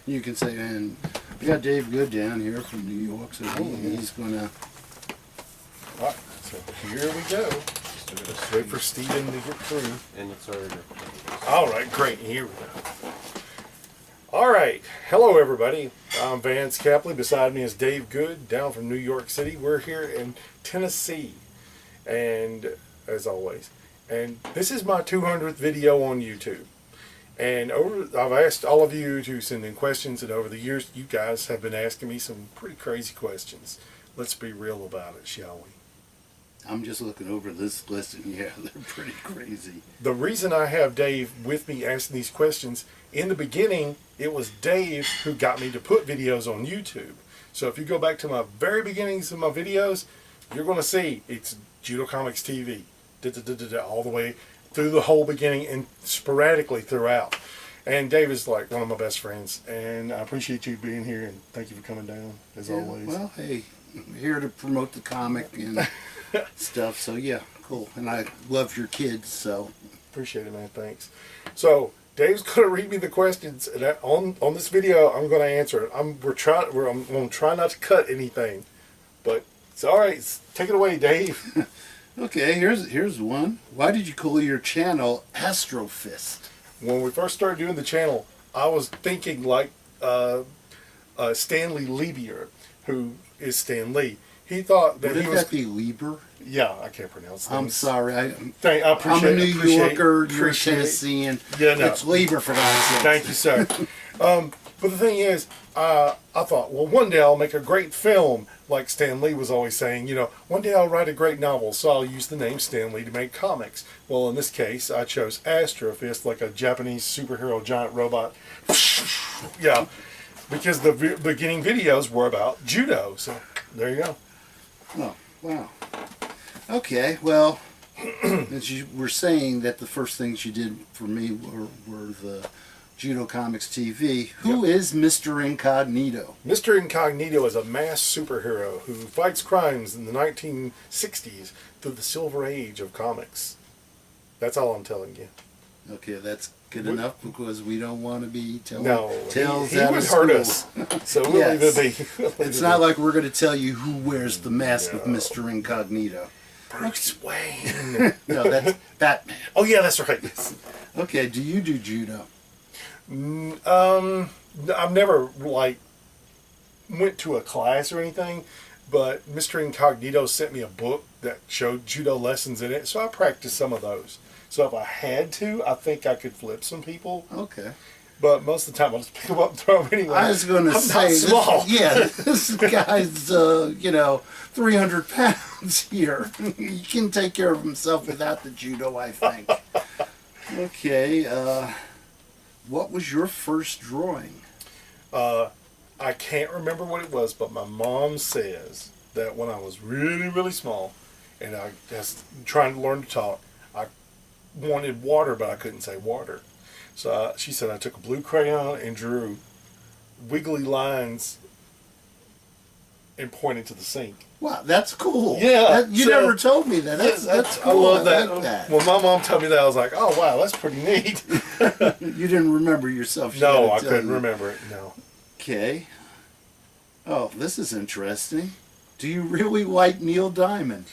You can say, and we got Dave Good down here from New York, so he's gonna. All right, so here we go. Just wait for Steven to get through. And it's already. All right, great. Here we go. All right. Hello, everybody. I'm Vance Capley. Beside me is Dave Good, down from New York City. We're here in Tennessee, and as always, and this is my 200th video on YouTube. And I've asked all of you to send in questions, and over the years, you guys have been asking me some pretty crazy questions. Let's be real about it, shall we? I'm just looking over this list, and yeah, they're pretty crazy. The reason I have Dave with me asking these questions, in the beginning, it was Dave who got me to put videos on YouTube. So if you go back to my very beginnings of my videos, you're going to see it's Judo Comics TV, all the way through the whole beginning and sporadically throughout. And Dave is like one of my best friends, and I appreciate you being here, and thank you for coming down, as always. Well, hey, I'm here to promote the comic and stuff, so yeah, cool. And I love your kids, so. Appreciate it, man. Thanks. So Dave's going to read me the questions, and on this video, I'm going to answer it. I'm going to try not to cut anything, but it's all right. Take it away, Dave. Okay, here's one. Why did you call your channel Astrofist? When we first started doing the channel, I was thinking like Stanley Lieber, who is Stan Lee. He thought that Would he was. that be Lieber? Yeah, I can't pronounce things. I'm sorry. I appreciate, I'm a New Yorker. You're a appreciate Tennessean. Yeah, no. It's Lieber for God's sake. Thank you, sir. But the thing is, I thought, well, one day I'll make a great film, like Stan Lee was always saying. You know, one day I'll write a great novel, so I'll use the name Stan Lee to make comics. Well, in this case, I chose Astrofist, like a Japanese superhero giant robot. Yeah, because the beginning videos were about judo. So there you go. Oh, wow. Okay, well, as you were saying that the first things you did for me were the Judo Comics TV. Who is Mr. Incognito? Mr. Incognito is a masked superhero who fights crimes in the 1960s through the Silver Age of comics. That's all I'm telling you. Okay, that's good enough because we don't want to be telling tales he out would of hurt school. us. So we'll leave it be. It's not like we're going to tell you who wears the mask of Mr. Incognito. Bruce Wayne. No, that's Batman. Oh yeah, that's right. Okay, do you do judo? I've never like went to a class or anything, but Mr. Incognito sent me a book that showed judo lessons in it, so I practiced some of those. So if I had to, I think I could flip some people. Okay. But most of the time, I'll just pick them up and throw them anyway. I was going to say, this guy's, 300 pounds here. He can take care of himself without the judo, I think. Okay, what was your first drawing? I can't remember what it was, but my mom says that when I was really, really small, and I was trying to learn to talk, I wanted water, but I couldn't say water. So she said I took a blue crayon and drew wiggly lines and pointed to the sink. Wow, that's cool. Yeah. You never told me that. That's cool. I love that. Like that. When my mom told me that, I was like, oh, wow, that's pretty neat. You didn't remember yourself. No, I couldn't remember it, no. Okay. Oh, this is interesting. Do you really like Neil Diamond?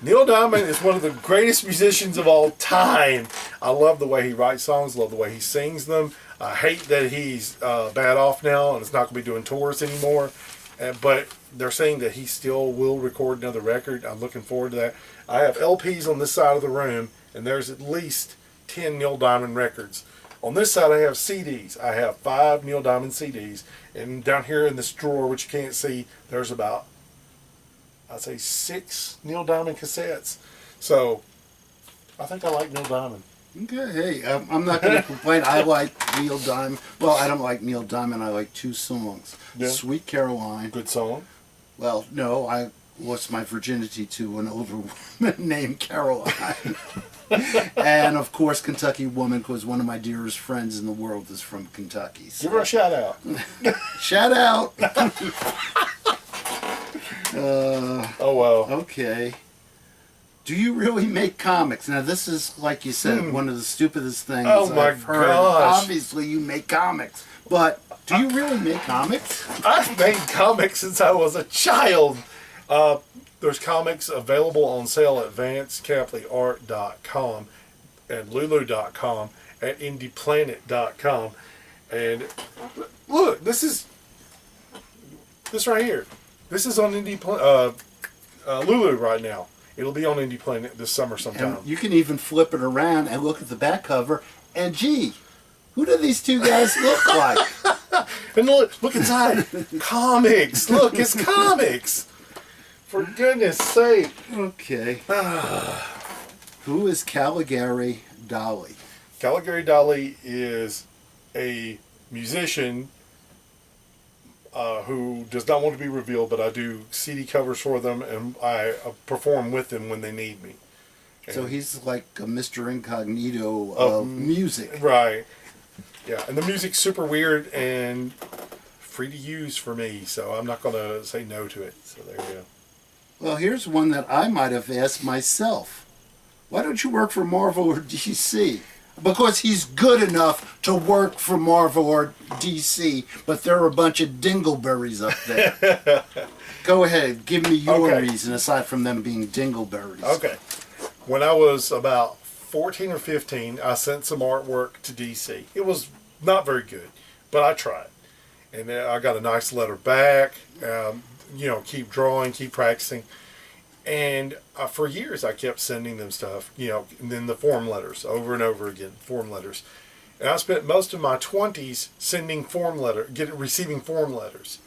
Neil Diamond is one of the greatest musicians of all time. I love the way he writes songs, love the way he sings them. I hate that he's bad off now and is not going to be doing tours anymore. But they're saying that he still will record another record. I'm looking forward to that. I have LPs on this side of the room, and there's at least 10 Neil Diamond records. On this side, I have CDs. I have 5 Neil Diamond CDs. And down here in this drawer, which you can't see, there's about, I'd say, 6 Neil Diamond cassettes. So, I think I like Neil Diamond. Okay, hey, I'm not going to complain. I like Neil Diamond. Well, I don't like Neil Diamond. I like 2 songs. Yeah. Sweet Caroline. Good song. Well, no, I lost my virginity to an older woman named Caroline. And, of course, Kentucky Woman, because one of my dearest friends in the world is from Kentucky. So. Give her a shout out. Shout out. Oh, wow. Okay. Do you really make comics? Now, this is, like you said, one of the stupidest things Oh my I've heard. gosh. Obviously, you make comics, but do you really make comics? I've made comics since I was a child. There's comics available on sale at VanceCapleyArt.com and Lulu.com at IndiePlanet.com. And look, this right here. This is on Lulu right now. It'll be on Indie Planet this summer sometime. And you can even flip it around and look at the back cover. And gee, who do these two guys look like? And look inside. Comics. Look, it's comics. For goodness sake. Okay. Who is Caligari Dolly? Caligari Dolly is a musician who does not want to be revealed, but I do CD covers for them, and I perform with them when they need me. So he's like a Mr. Incognito of music. Right. Yeah, and the music's super weird and free to use for me, so I'm not going to say no to it. So there you go. Well, here's one that I might have asked myself. Why don't you work for Marvel or DC? Because he's good enough to work for Marvel or DC, but there are a bunch of dingleberries up there. Go ahead, give me your reason, aside from them being dingleberries. Okay. When I was about 14 or 15, I sent some artwork to DC. It was not very good, but I tried. And then I got a nice letter back, keep drawing, keep practicing. And for years, I kept sending them stuff, and then the form letters over and over again, form letters. And I spent most of my 20s sending receiving form letters.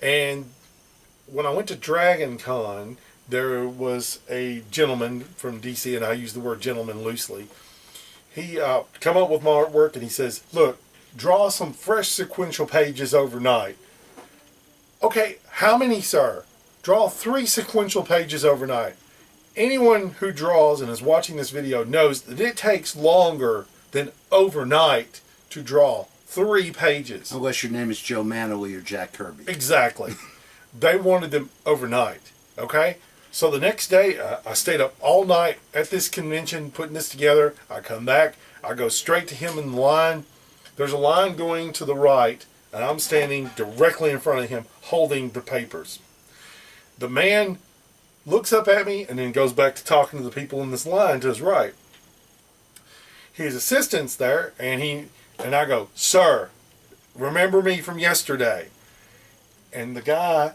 And when I went to Dragon Con, there was a gentleman from DC, and I use the word gentleman loosely. He come up with my artwork, and he says, look, draw some fresh sequential pages overnight. Okay, how many, sir? Draw 3 sequential pages overnight. Anyone who draws and is watching this video knows that it takes longer than overnight to draw 3 pages. Unless your name is Joe Manley or Jack Kirby. Exactly. They wanted them overnight. Okay? So the next day, I stayed up all night at this convention putting this together. I come back. I go straight to him in the line. There's a line going to the right, and I'm standing directly in front of him holding the papers. The man looks up at me and then goes back to talking to the people in this line to his right. His assistant's there, and I go, sir, remember me from yesterday? And the guy,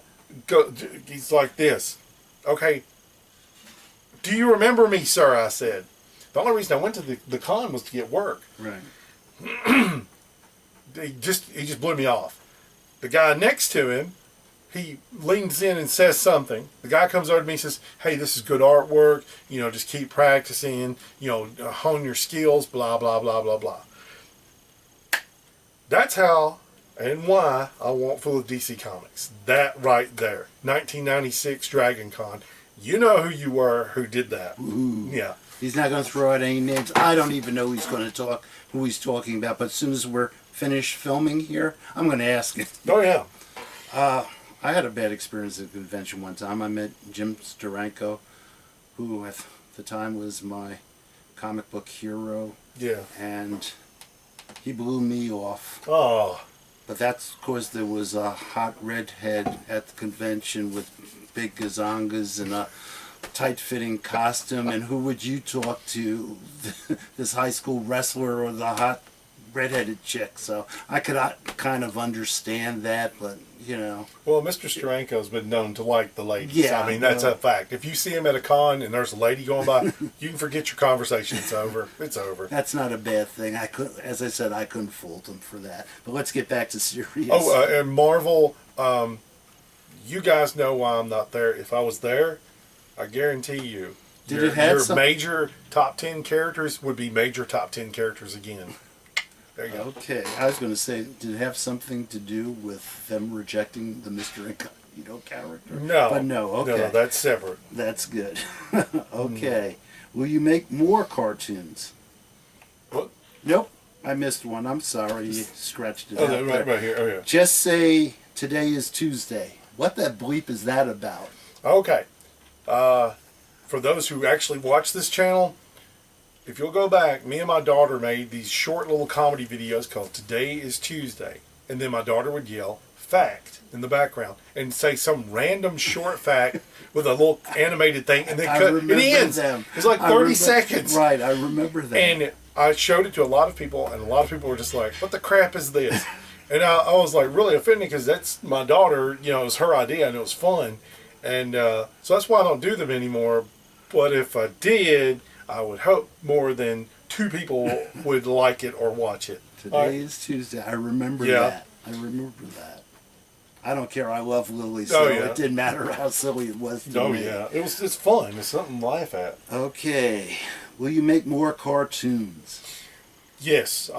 he's like this. Okay, do you remember me, sir? I said. The only reason I went to the con was to get work. Right. He just blew me off. The guy next to him, he leans in and says something. The guy comes over to me and says, hey, this is good artwork. Just keep practicing. Hone your skills, blah, blah, blah, blah, blah. That's how and why I want full of DC Comics. That right there. 1996 Dragon Con. You know who you were who did that. Ooh. Yeah. He's not going to throw out any names. I don't even know who he's talking about. But as soon as we're finished filming here, I'm going to ask him. Oh, yeah. I had a bad experience at a convention one time. I met Jim Steranko, who at the time was my comic book hero. Yeah. And he blew me off. Oh. But that's because there was a hot redhead at the convention with big gazongas and a tight-fitting costume. And who would you talk to? This high school wrestler or the hot redheaded chick? So I could kind of understand that, but Well, Mr. Steranko's been known to like the ladies. Yeah, I mean, that's a fact. If you see him at a con and there's a lady going by, you can forget your conversation. It's over. It's over. That's not a bad thing. As I said, I couldn't fault him for that. But let's get back to serious. Oh, and Marvel, you guys know why I'm not there. If I was there, I guarantee you, your major top 10 characters would be major top 10 characters again. There you go. Okay, I was going to say, did it have something to do with them rejecting the Mr. Incognito character? No. But no, okay. No, that's separate. That's good. Okay. Will you make more cartoons? What? Nope. I missed one. I'm sorry. You scratched it out right here. Oh, yeah. Just say today is Tuesday. What the bleep is that about? Okay. for those who actually watch this channel, if you'll go back, me and my daughter made these short little comedy videos called Today is Tuesday. And then my daughter would yell, fact, in the background. And say some random short fact with a little animated thing. And then cut. It ends. Them. It's like 30 seconds. Right, I remember that. And I showed it to a lot of people. And a lot of people were just like, what the crap is this? And I was like really offended because that's my daughter. You know, it was her idea and it was fun. And so that's why I don't do them anymore. But if I did, I would hope more than 2 people would like it or watch it. Today is Tuesday. I remember that. I remember that. I don't care. I love Lily, so it didn't matter how silly it was to me. Yeah. It's fun. It's something to laugh at. Okay. Will you make more cartoons? Yes.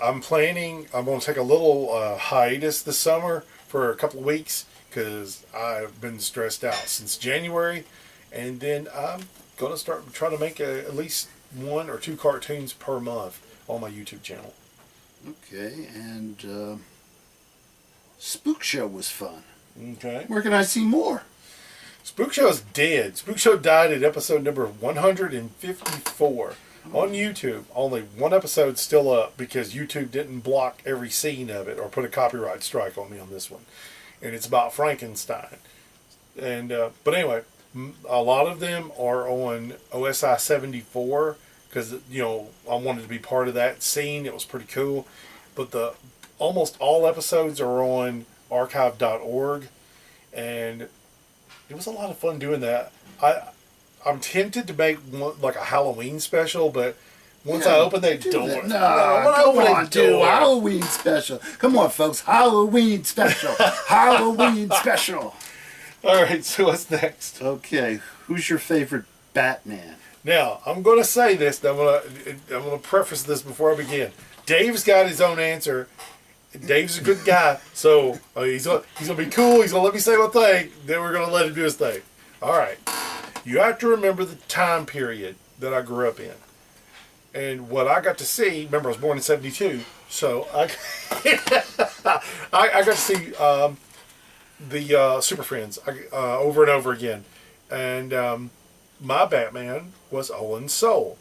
I'm planning. I'm going to take a little hiatus this summer for a couple of weeks because I've been stressed out since January. And then I'm going to start trying to make at least 1 or 2 cartoons per month on my YouTube channel. Okay, and Spook Show was fun. Okay. Where can I see more? Spook Show's dead. Spook Show died at episode number 154 on YouTube. Only 1 episode's still up because YouTube didn't block every scene of it or put a copyright strike on me on this one. And it's about Frankenstein. And but anyway, a lot of them are on OSI 74 because, you know, I wanted to be part of that scene. It was pretty cool. But almost all episodes are on archive.org. And it was a lot of fun doing that. I'm tempted to make one, like a Halloween special, but once I open that door... Do a Halloween special. Come on, folks. Halloween special. Halloween special. All right, so what's next? Okay, who's your favorite Batman? Now, I'm going to say this. I'm going to preface this before I begin. Dave's got his own answer. Dave's a good guy, so he's going to be cool. He's going to let me say my thing. Then we're going to let him do his thing. All right. You have to remember the time period that I grew up in. And what I got to see, remember I was born in 72, so I got to see the Super Friends over and over again. And my Batman was Olin Soul.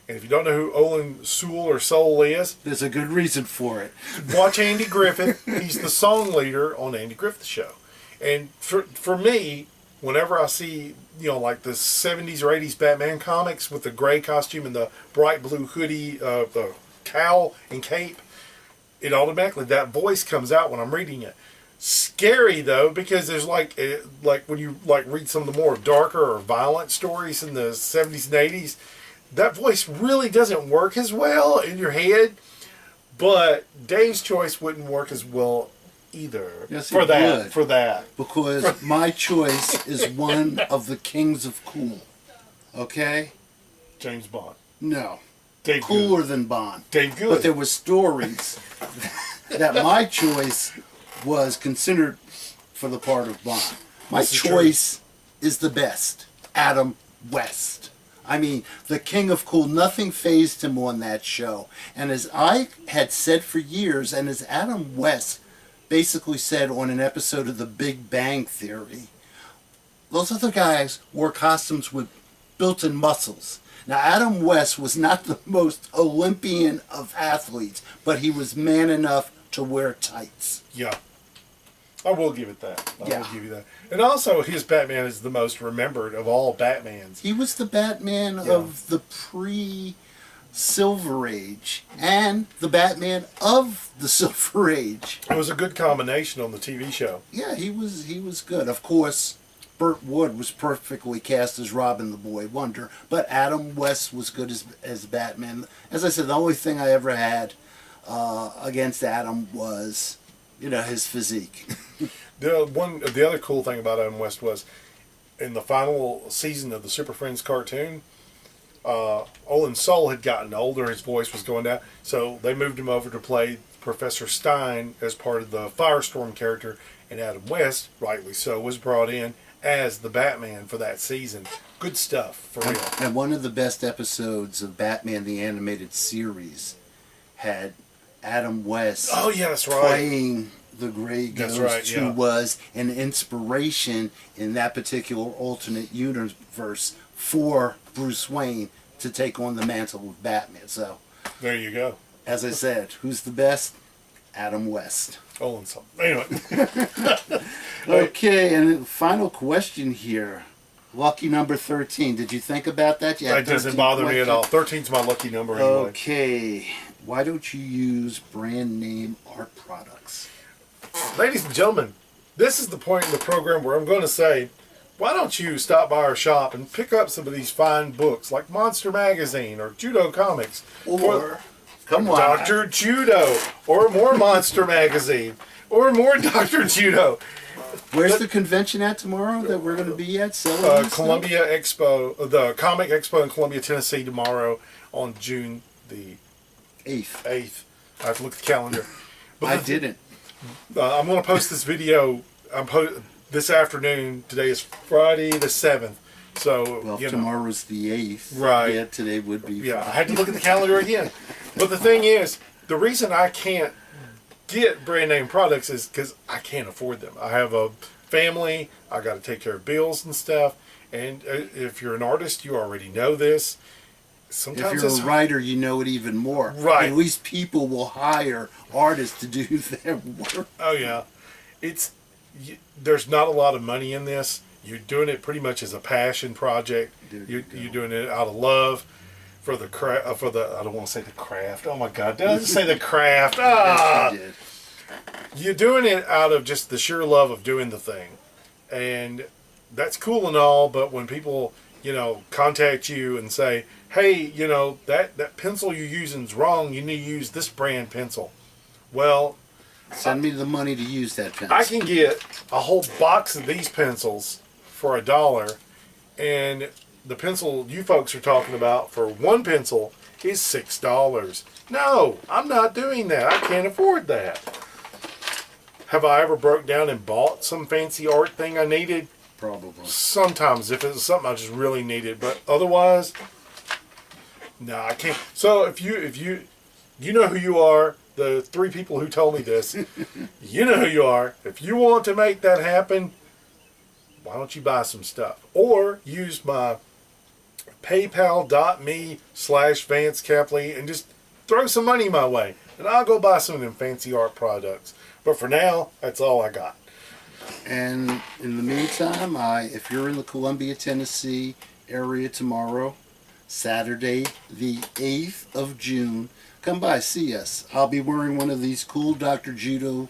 And if you don't know who Olin Soul or Soul is, there's a good reason for it. Watch Andy Griffith. He's the song leader on Andy Griffith Show. And for me, whenever I see, you know, like the 70s or 80s Batman comics with the gray costume and the bright blue hoodie, the cowl and cape, it automatically, that voice comes out when I'm reading it. Scary though, because there's like when you like read some of the more darker or violent stories in the 70s and 80s, that voice really doesn't work as well in your head. But Dave's choice wouldn't work as well either. Yes, for that. Because my choice is one of the kings of cool. Okay? James Bond. No. Dave Cooler Good. than Bond. Dave Good. But there were stories that my choice was considered for the part of Bond. My choice is the best. Adam West. I mean, the king of cool. Nothing fazed him on that show. And as I had said for years, and as Adam West basically said on an episode of The Big Bang Theory, those other guys wore costumes with built-in muscles. Now, Adam West was not the most Olympian of athletes, but he was man enough to wear tights. Yeah. I will give it that. I will give you that. And also, his Batman is the most remembered of all Batmans. He was the Batman of the pre-Silver Age and the Batman of the Silver Age. It was a good combination on the TV show. Yeah, he was good. Of course, Burt Wood was perfectly cast as Robin the Boy Wonder, but Adam West was good as Batman. As I said, the only thing I ever had against Adam was, you know, his physique. The other cool thing about Adam West was, in the final season of the Super Friends cartoon, Olin Soul had gotten older, his voice was going down, so they moved him over to play Professor Stein as part of the Firestorm character, and Adam West, rightly so, was brought in as the Batman for that season. Good stuff, for real. And one of the best episodes of Batman the Animated Series had Adam West playing the Grey Ghost, who was an inspiration in that particular alternate universe for Bruce Wayne to take on the mantle of Batman. So, There you go. as I said, who's the best? Adam West. Oh, and so anyway. Okay, and final question here. Lucky number 13. Did you think about that? You had That doesn't 13 bother me at all. questions. 13's my lucky number anyway. Okay. Why don't you use brand name art products? Ladies and gentlemen, this is the point in the program where I'm going to say, why don't you stop by our shop and pick up some of these fine books like Monster Magazine or Judo Comics Or, come on. Dr. Judo or more Monster Magazine or more Dr. Judo. Where's the convention at tomorrow that we're going to be at? Selling this Columbia Expo, the Comic Expo in Columbia, Tennessee tomorrow on June the stuff? 8th. 8th. I have to look at the calendar. I didn't. I'm going to post this video this afternoon. Today is Friday the 7th. So, Well, you know. tomorrow's the 8th. Right. Yeah, today would be. Yeah, I Friday. had to look at the calendar again. But the thing is, the reason I can't get brand name products is because I can't afford them. I have a family. I got to take care of bills and stuff. And if you're an artist, you already know this. Sometimes If you're a writer, you know it even more. Right. At least people will hire artists to do their work. Oh yeah, there's not a lot of money in this. You're doing it pretty much as a passion project. You're doing it out of love for the craft. I don't want to say the craft. Oh my God! Did I just say the craft? Ah, Yes, you did. you're doing it out of just the sheer love of doing the thing, and that's cool and all. But when people, contact you and say, "Hey, that pencil you're using is wrong. You need to use this brand pencil." Well, Send me the money to use that pencil. I can get a whole box of these pencils for $1, and the pencil you folks are talking about for one pencil is $6. No, I'm not doing that. I can't afford that. Have I ever broke down and bought some fancy art thing I needed? Probably. Sometimes, if it was something I just really needed, but otherwise, no, I can't. So if you know who you are. The 3 people who told me this, you know who you are. If you want to make that happen, why don't you buy some stuff? Or use my paypal.me/Vance Capley and just throw some money my way. And I'll go buy some of them fancy art products. But for now, that's all I got. And in the meantime, if you're in the Columbia, Tennessee area tomorrow, Saturday, the 8th of June, come by, see us. I'll be wearing one of these cool Dr. Judo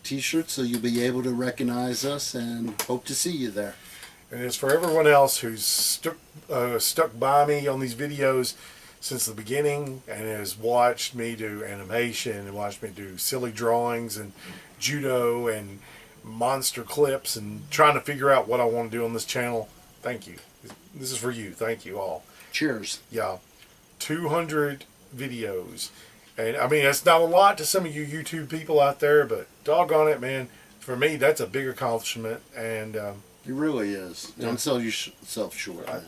t-shirts, so you'll be able to recognize us, and hope to see you there. And as for everyone else who's stuck by me on these videos since the beginning and has watched me do animation and watched me do silly drawings and judo and monster clips and trying to figure out what I want to do on this channel, thank you. This is for you. Thank you all. Cheers. Yeah. 200 videos. And I mean, that's not a lot to some of you YouTube people out there, but doggone it, man. For me, that's a big accomplishment. And It really is. Yeah. Don't sell yourself short, man.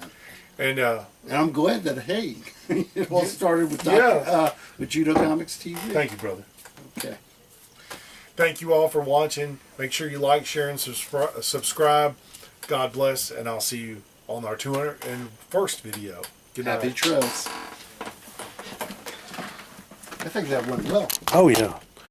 and And I'm glad that, hey, it all started with with Judo Comics TV. thank you, brother. Okay. Thank you all for watching. Make sure you like, share, and subscribe. God bless, and I'll see you on our 201st video. Good night. Happy trails. I think that went well. Oh, yeah.